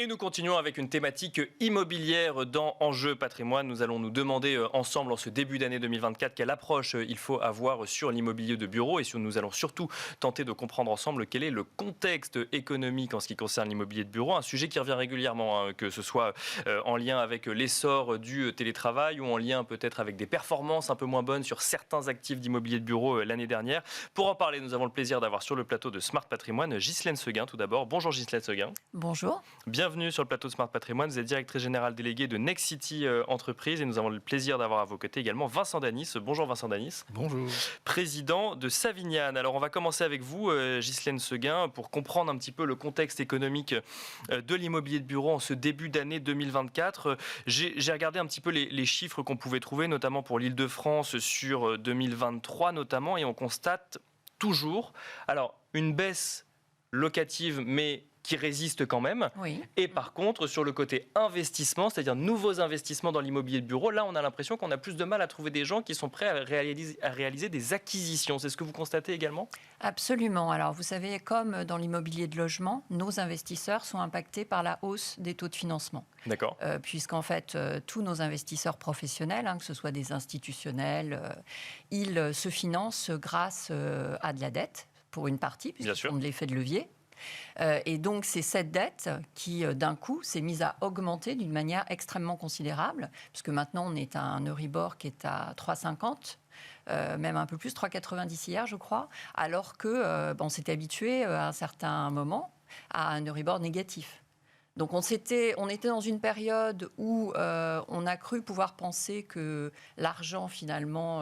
Et nous continuons avec une thématique immobilière dans Enjeux Patrimoine. Nous allons nous demander ensemble en ce début d'année 2024 quelle approche il faut avoir sur l'immobilier de bureau et nous allons surtout tenter de comprendre ensemble quel est le contexte économique en ce qui concerne l'immobilier de bureau, un sujet qui revient régulièrement, que ce soit en lien avec l'essor du télétravail ou en lien peut-être avec des performances un peu moins bonnes sur certains actifs d'immobilier de bureau l'année dernière. Pour en parler, nous avons le plaisir d'avoir sur le plateau de Smart Patrimoine Ghislaine Seguin tout d'abord. Bonjour Ghislaine Seguin. Bonjour. Bienvenue sur le plateau de Smart Patrimoine. Vous êtes directrice générale déléguée de Next City Entreprises et nous avons le plaisir d'avoir à vos côtés également Vincent Danis. Bonjour Vincent Danis. Bonjour. Président de Savignane. Alors on va commencer avec vous, Ghislaine Seguin, pour comprendre un petit peu le contexte économique de l'immobilier de bureau en ce début d'année 2024. J'ai regardé un petit peu les chiffres qu'on pouvait trouver, notamment pour l'Île-de-France sur 2023 notamment, et on constate toujours une baisse locative, mais qui résiste quand même. Oui. Et par contre, sur le côté investissement, c'est-à-dire nouveaux investissements dans l'immobilier de bureau, là, on a l'impression qu'on a plus de mal à trouver des gens qui sont prêts à réaliser des acquisitions. C'est ce que vous constatez également ? Absolument. Alors, vous savez, comme dans l'immobilier de logement, nos investisseurs sont impactés par la hausse des taux de financement. D'accord. Puisqu'en fait, tous nos investisseurs professionnels, que ce soit des institutionnels, ils se financent grâce à de la dette, pour une partie, puisqu'ils ont de l'effet de levier. Et donc, c'est cette dette qui, d'un coup, s'est mise à augmenter d'une manière extrêmement considérable, puisque maintenant, on est à un Euribor qui est à 3,50, même un peu plus, 3,90 hier, je crois, alors qu'on s'était habitué à un certain moment à un Euribor négatif. Donc, on était dans une période où on a cru pouvoir penser que l'argent, finalement,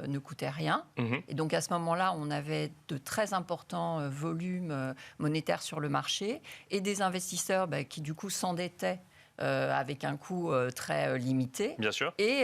ne coûtait rien. Mmh. Et donc, à ce moment-là, on avait de très importants volumes monétaires sur le marché et des investisseurs qui, du coup, s'endettaient avec un coût très limité. Bien sûr. Et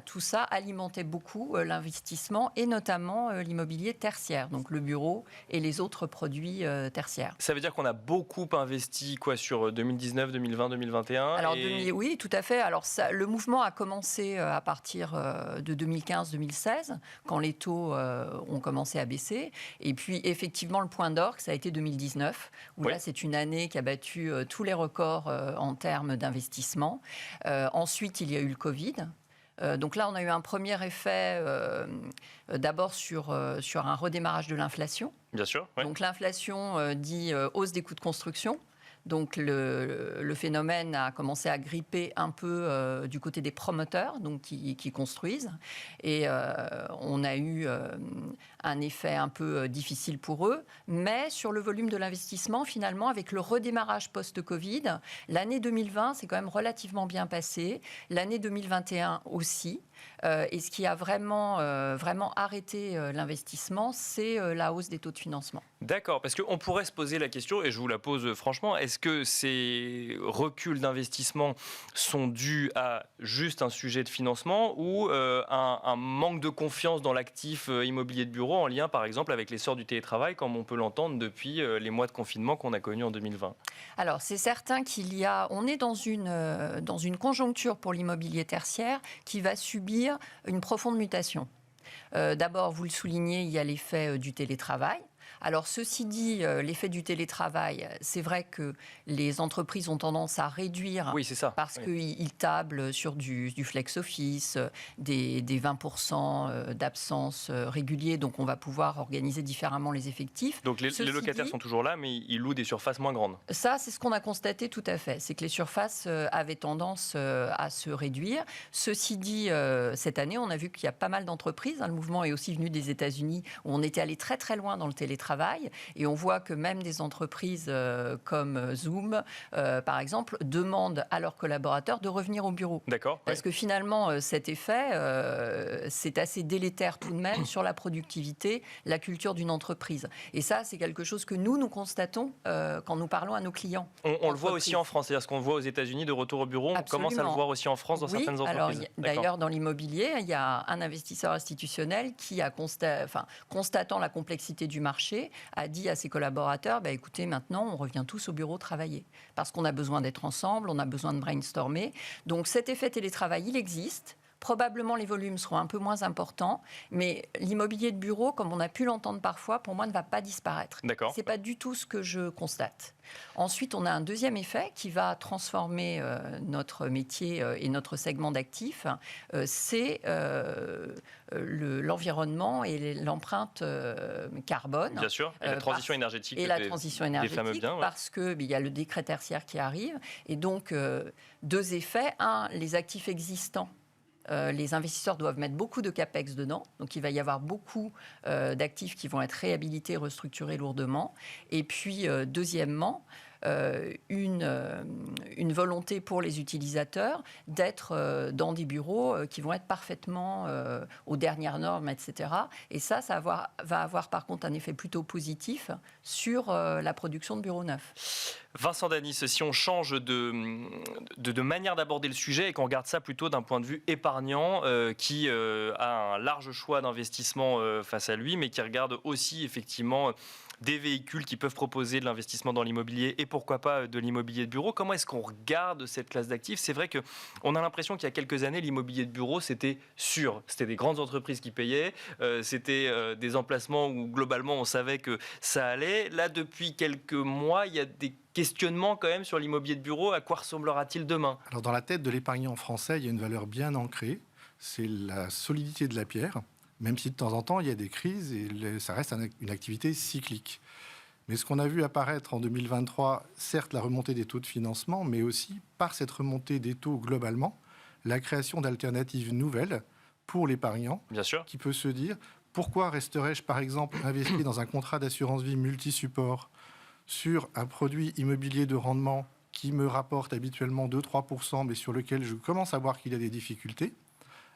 tout ça alimentait beaucoup l'investissement et notamment l'immobilier tertiaire, donc le bureau et les autres produits tertiaires. Ça veut dire qu'on a beaucoup investi sur 2019, 2020, 2021 Alors, oui, tout à fait. Alors, le mouvement a commencé à partir de 2015-2016, quand les taux ont commencé à baisser. Et puis, effectivement, le point d'orgue, ça a été 2019, où là, c'est une année qui a battu tous les records en termes d'investissement. Ensuite, il y a eu le Covid. Donc là, on a eu un premier effet d'abord sur un redémarrage de l'inflation. Bien sûr. Ouais. Donc l'inflation dit hausse des coûts de construction. Donc le phénomène a commencé à gripper un peu du côté des promoteurs, donc qui construisent. Et on a eu un effet un peu difficile pour eux. Mais sur le volume de l'investissement, finalement, avec le redémarrage post-Covid, l'année 2020 s'est quand même relativement bien passée. L'année 2021 aussi. Et ce qui a vraiment arrêté l'investissement, c'est la hausse des taux de financement. D'accord, parce qu'on pourrait se poser la question, et je vous la pose franchement, est-ce que ces reculs d'investissement sont dus à juste un sujet de financement ou un manque de confiance dans l'actif immobilier de bureau en lien par exemple avec l'essor du télétravail comme on peut l'entendre depuis les mois de confinement qu'on a connus en 2020 ? Alors c'est certain on est dans une conjoncture pour l'immobilier tertiaire qui va subir une profonde mutation. D'abord, vous le soulignez, il y a l'effet du télétravail. Alors, ceci dit, l'effet du télétravail, c'est vrai que les entreprises ont tendance à réduire parce qu'ils tablent sur du flex office, des 20% d'absence réguliers, donc on va pouvoir organiser différemment les effectifs. Donc les locataires sont toujours là, mais ils louent des surfaces moins grandes. Ça, c'est ce qu'on a constaté tout à fait, c'est que les surfaces avaient tendance à se réduire. Ceci dit, cette année, on a vu qu'il y a pas mal d'entreprises, le mouvement est aussi venu des États-Unis, où on était allé très très loin dans le télétravail, et on voit que même des entreprises comme Zoom, par exemple, demandent à leurs collaborateurs de revenir au bureau. D'accord. Parce que finalement, cet effet, c'est assez délétère tout de même sur la productivité, la culture d'une entreprise. Et ça, c'est quelque chose que nous constatons quand nous parlons à nos clients. On le voit aussi en France, c'est-à-dire ce qu'on voit aux États-Unis de retour au bureau, on commence à le voir aussi en France dans certaines entreprises. Alors, d'ailleurs, dans l'immobilier, il y a un investisseur institutionnel qui a constatant la complexité du marché, a dit à ses collaborateurs, écoutez, maintenant, on revient tous au bureau travailler. Parce qu'on a besoin d'être ensemble, on a besoin de brainstormer. Donc, cet effet télétravail, il existe. Probablement, les volumes seront un peu moins importants, mais l'immobilier de bureau, comme on a pu l'entendre parfois, pour moi, ne va pas disparaître. D'accord. Ce n'est pas du tout ce que je constate. Ensuite, on a un deuxième effet qui va transformer notre métier et notre segment d'actifs, c'est l'environnement et l'empreinte carbone. Bien sûr, et la transition énergétique. Et la transition énergétique, fameux biens, parce qu'il y a le décret tertiaire qui arrive. Et donc, deux effets. Un, les actifs existants. Les investisseurs doivent mettre beaucoup de capex dedans. Donc, il va y avoir beaucoup d'actifs qui vont être réhabilités, restructurés lourdement. Et puis, deuxièmement, une volonté pour les utilisateurs d'être dans des bureaux qui vont être parfaitement aux dernières normes, etc. Et ça va avoir par contre un effet plutôt positif sur la production de bureaux neufs. Vincent Danis, si on change de manière d'aborder le sujet et qu'on regarde ça plutôt d'un point de vue épargnant, qui a un large choix d'investissement face à lui, mais qui regarde aussi effectivement des véhicules qui peuvent proposer de l'investissement dans l'immobilier et pourquoi pas de l'immobilier de bureau. Comment est-ce qu'on regarde cette classe d'actifs ? C'est vrai qu'on a l'impression qu'il y a quelques années, l'immobilier de bureau, c'était sûr. C'était des grandes entreprises qui payaient, c'était des emplacements où globalement on savait que ça allait. Là, depuis quelques mois, il y a des questionnements quand même sur l'immobilier de bureau. À quoi ressemblera-t-il demain ? Alors dans la tête de l'épargnant français, il y a une valeur bien ancrée, c'est la solidité de la pierre. Même si de temps en temps, il y a des crises et ça reste une activité cyclique. Mais ce qu'on a vu apparaître en 2023, certes la remontée des taux de financement, mais aussi par cette remontée des taux globalement, la création d'alternatives nouvelles pour l'épargnant, qui peut se dire, pourquoi resterais-je par exemple investi dans un contrat d'assurance vie multi-support sur un produit immobilier de rendement qui me rapporte habituellement 2-3%, mais sur lequel je commence à voir qu'il y a des difficultés,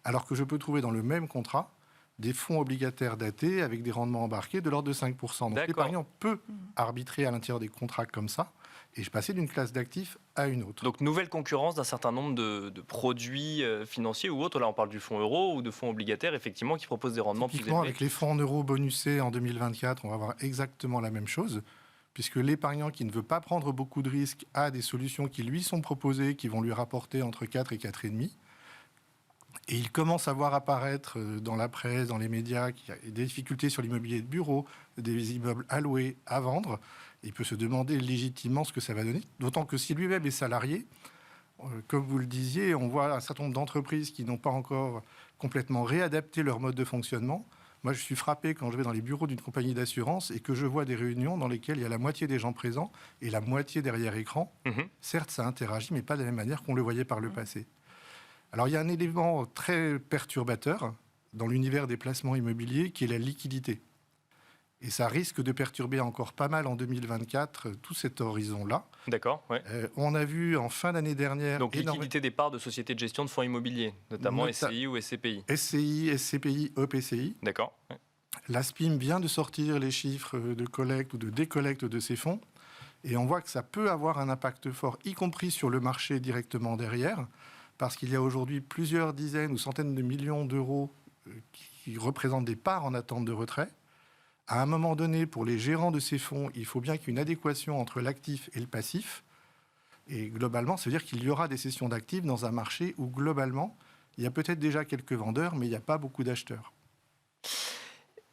alors que je peux trouver dans le même contrat des fonds obligataires datés avec des rendements embarqués de l'ordre de 5%. Donc l'épargnant peut arbitrer à l'intérieur des contrats comme ça et passer d'une classe d'actifs à une autre. Donc nouvelle concurrence d'un certain nombre de produits financiers ou autres. Là, on parle du fonds euro ou de fonds obligataires, effectivement, qui proposent des rendements plus élevés. Avec les fonds en euros bonusés en 2024, on va avoir exactement la même chose, puisque l'épargnant qui ne veut pas prendre beaucoup de risques a des solutions qui lui sont proposées, qui vont lui rapporter entre 4 et 4,5. Et il commence à voir apparaître dans la presse, dans les médias, qu'il y a des difficultés sur l'immobilier de bureau, des immeubles alloués à vendre. Il peut se demander légitimement ce que ça va donner. D'autant que si lui-même est salarié, comme vous le disiez, on voit un certain nombre d'entreprises qui n'ont pas encore complètement réadapté leur mode de fonctionnement. Moi, je suis frappé quand je vais dans les bureaux d'une compagnie d'assurance et que je vois des réunions dans lesquelles il y a la moitié des gens présents et la moitié derrière écran. Certes, ça interagit, mais pas de la même manière qu'on le voyait par le passé. Alors, il y a un élément très perturbateur dans l'univers des placements immobiliers qui est la liquidité. Et ça risque de perturber encore pas mal en 2024 tout cet horizon-là. D'accord, ouais. On a vu en fin d'année dernière... Donc, liquidité des parts de sociétés de gestion de fonds immobiliers, notamment SCI ou SCPI. SCI, SCPI, EPCI. D'accord. Ouais. La SPIM vient de sortir les chiffres de collecte ou de décollecte de ces fonds. Et on voit que ça peut avoir un impact fort, y compris sur le marché directement derrière, parce qu'il y a aujourd'hui plusieurs dizaines ou centaines de millions d'euros qui représentent des parts en attente de retrait. À un moment donné, pour les gérants de ces fonds, il faut bien qu'il y ait une adéquation entre l'actif et le passif. Et globalement, ça veut dire qu'il y aura des cessions d'actifs dans un marché où, globalement, il y a peut-être déjà quelques vendeurs, mais il n'y a pas beaucoup d'acheteurs.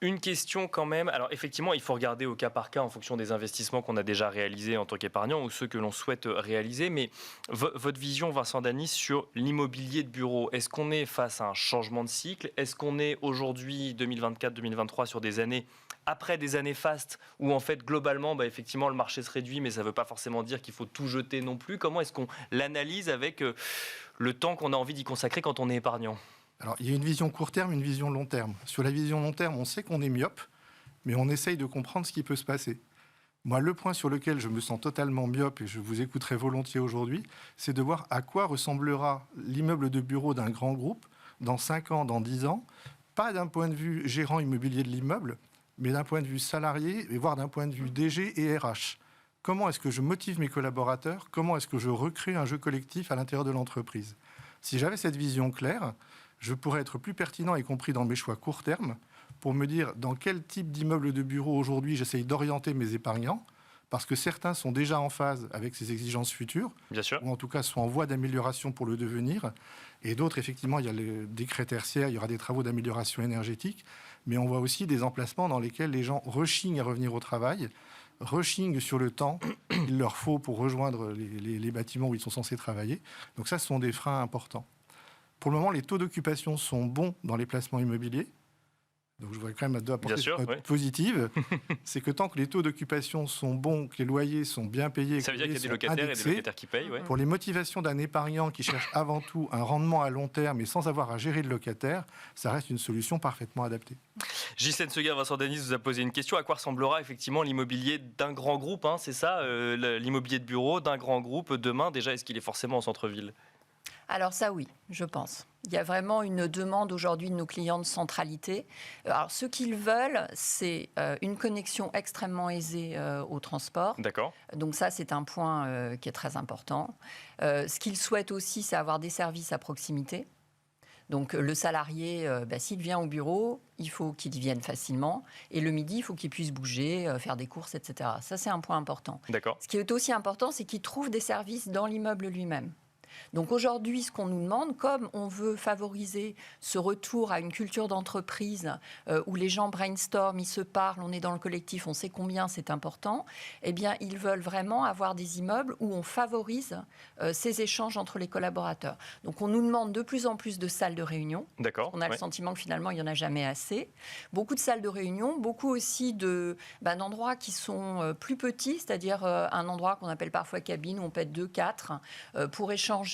Une question quand même. Alors effectivement, il faut regarder au cas par cas en fonction des investissements qu'on a déjà réalisés en tant qu'épargnant ou ceux que l'on souhaite réaliser. Mais votre vision, Vincent Danis, sur l'immobilier de bureau, est-ce qu'on est face à un changement de cycle ? Est-ce qu'on est aujourd'hui, 2024-2023, sur des années après des années fastes où en fait globalement, effectivement, le marché se réduit, mais ça ne veut pas forcément dire qu'il faut tout jeter non plus. Comment est-ce qu'on l'analyse avec le temps qu'on a envie d'y consacrer quand on est épargnant ? Alors, il y a une vision court terme, une vision long terme. Sur la vision long terme, on sait qu'on est myope, mais on essaye de comprendre ce qui peut se passer. Moi, le point sur lequel je me sens totalement myope, et je vous écouterai volontiers aujourd'hui, c'est de voir à quoi ressemblera l'immeuble de bureau d'un grand groupe dans 5 ans, dans 10 ans, pas d'un point de vue gérant immobilier de l'immeuble, mais d'un point de vue salarié, et voire d'un point de vue DG et RH. Comment est-ce que je motive mes collaborateurs ? Comment est-ce que je recrée un jeu collectif à l'intérieur de l'entreprise ? Si j'avais cette vision claire, je pourrais être plus pertinent, y compris dans mes choix court terme, pour me dire dans quel type d'immeuble de bureau aujourd'hui j'essaye d'orienter mes épargnants, parce que certains sont déjà en phase avec ces exigences futures, bien sûr, ou en tout cas sont en voie d'amélioration pour le devenir, et d'autres, effectivement, il y a le décret tertiaire, il y aura des travaux d'amélioration énergétique, mais on voit aussi des emplacements dans lesquels les gens rechignent à revenir au travail, rechignent sur le temps qu'il leur faut pour rejoindre les bâtiments où ils sont censés travailler. Donc ça, ce sont des freins importants. Pour le moment, les taux d'occupation sont bons dans les placements immobiliers. Donc je voudrais quand même apporter une note positive. C'est que tant que les taux d'occupation sont bons, que les loyers sont bien payés, ça veut dire qu'il y a des locataires indexés, et des locataires qui payent. Pour les motivations d'un épargnant qui cherche avant tout un rendement à long terme et sans avoir à gérer le locataire, ça reste une solution parfaitement adaptée. Ghislaine Seguin, Vincent Denis vous a posé une question. À quoi ressemblera effectivement l'immobilier d'un grand groupe, hein, c'est ça, l'immobilier de bureau d'un grand groupe demain? Déjà, est-ce qu'il est forcément en centre-ville? Alors ça, oui, je pense. Il y a vraiment une demande aujourd'hui de nos clients de centralité. Alors, ce qu'ils veulent, c'est une connexion extrêmement aisée au transport. D'accord. Donc ça, c'est un point qui est très important. Ce qu'ils souhaitent aussi, c'est avoir des services à proximité. Donc le salarié, s'il vient au bureau, il faut qu'il y vienne facilement. Et le midi, il faut qu'il puisse bouger, faire des courses, etc. Ça, c'est un point important. D'accord. Ce qui est aussi important, c'est qu'il trouve des services dans l'immeuble lui-même. Donc aujourd'hui, ce qu'on nous demande, comme on veut favoriser ce retour à une culture d'entreprise où les gens brainstorment, ils se parlent, on est dans le collectif, on sait combien c'est important, eh bien, ils veulent vraiment avoir des immeubles où on favorise ces échanges entre les collaborateurs. Donc on nous demande de plus en plus de salles de réunion. D'accord. On a le sentiment que finalement, il n'y en a jamais assez. Beaucoup de salles de réunion, beaucoup aussi d'endroits qui sont plus petits, c'est-à-dire un endroit qu'on appelle parfois cabine, où on peut être 2, 4, pour échanger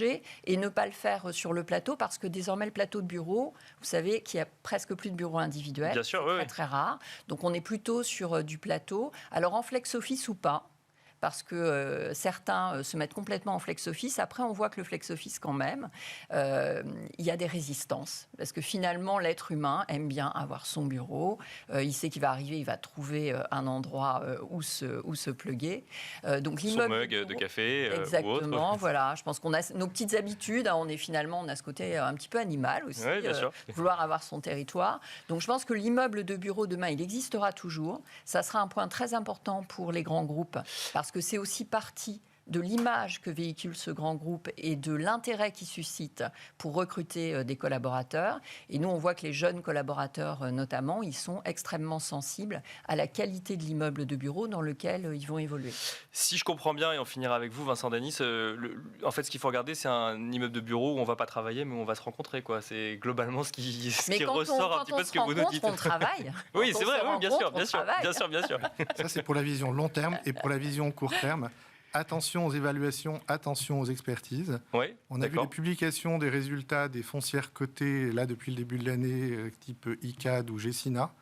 et ne pas le faire sur le plateau, parce que désormais, le plateau de bureau, vous savez qu'il n'y a presque plus de bureaux individuels. Bien sûr, c'est très rare. Donc on est plutôt sur du plateau. Alors en flex office ou pas, parce que certains se mettent complètement en flex-office. Après, on voit que le flex-office, quand même, il y a des résistances. Parce que finalement, l'être humain aime bien avoir son bureau. Il sait qu'il va arriver, il va trouver un endroit où se pluguer. Donc son mug de café exactement, ou autre. Voilà. Je pense qu'on a nos petites habitudes. On a ce côté un petit peu animal aussi, bien sûr. Vouloir avoir son territoire. Donc je pense que l'immeuble de bureau, demain, il existera toujours. Ça sera un point très important pour les grands groupes, parce que c'est aussi partie de l'image que véhicule ce grand groupe et de l'intérêt qu'il suscite pour recruter des collaborateurs. Et nous, on voit que les jeunes collaborateurs, notamment, ils sont extrêmement sensibles à la qualité de l'immeuble de bureau dans lequel ils vont évoluer. Si je comprends bien, et on finira avec vous, Vincent Denis, en fait, ce qu'il faut regarder, c'est un immeuble de bureau où on ne va pas travailler, mais où on va se rencontrer, quoi. C'est globalement ce qui ressort un petit peu de ce que vous nous dites. On travaille. Oui, c'est vrai, oui, bien sûr. Ça, c'est pour la vision long terme, et pour la vision court terme. Attention aux évaluations, attention aux expertises. Oui, on a vu les publications des résultats des foncières cotées là depuis le début de l'année, type ICAD ou Gecina.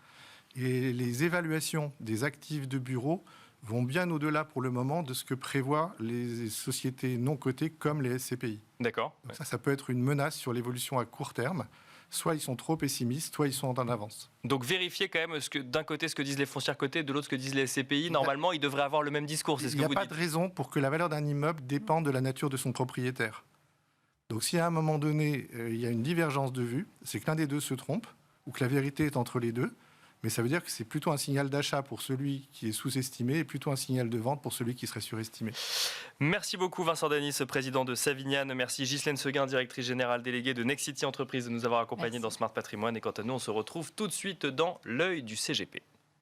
Et les évaluations des actifs de bureau vont bien au-delà pour le moment de ce que prévoient les sociétés non cotées comme les SCPI. D'accord. Donc ça peut être une menace sur l'évolution à court terme. Soit ils sont trop pessimistes, soit ils sont en avance. Donc vérifiez quand même d'un côté ce que disent les foncières cotées, de l'autre ce que disent les SCPI. Normalement, ils devraient avoir le même discours, c'est ce que vous dites. Il n'y a pas de raison pour que la valeur d'un immeuble dépende de la nature de son propriétaire. Donc si à un moment donné, il y a une divergence de vue, c'est que l'un des deux se trompe, ou que la vérité est entre les deux. Mais ça veut dire que c'est plutôt un signal d'achat pour celui qui est sous-estimé et plutôt un signal de vente pour celui qui serait surestimé. Merci beaucoup Vincent Denis, président de Savignane. Merci Ghislaine Seguin, directrice générale déléguée de Nexity Entreprises, de nous avoir accompagnés dans Smart Patrimoine. Et quant à nous, on se retrouve tout de suite dans l'œil du CGP.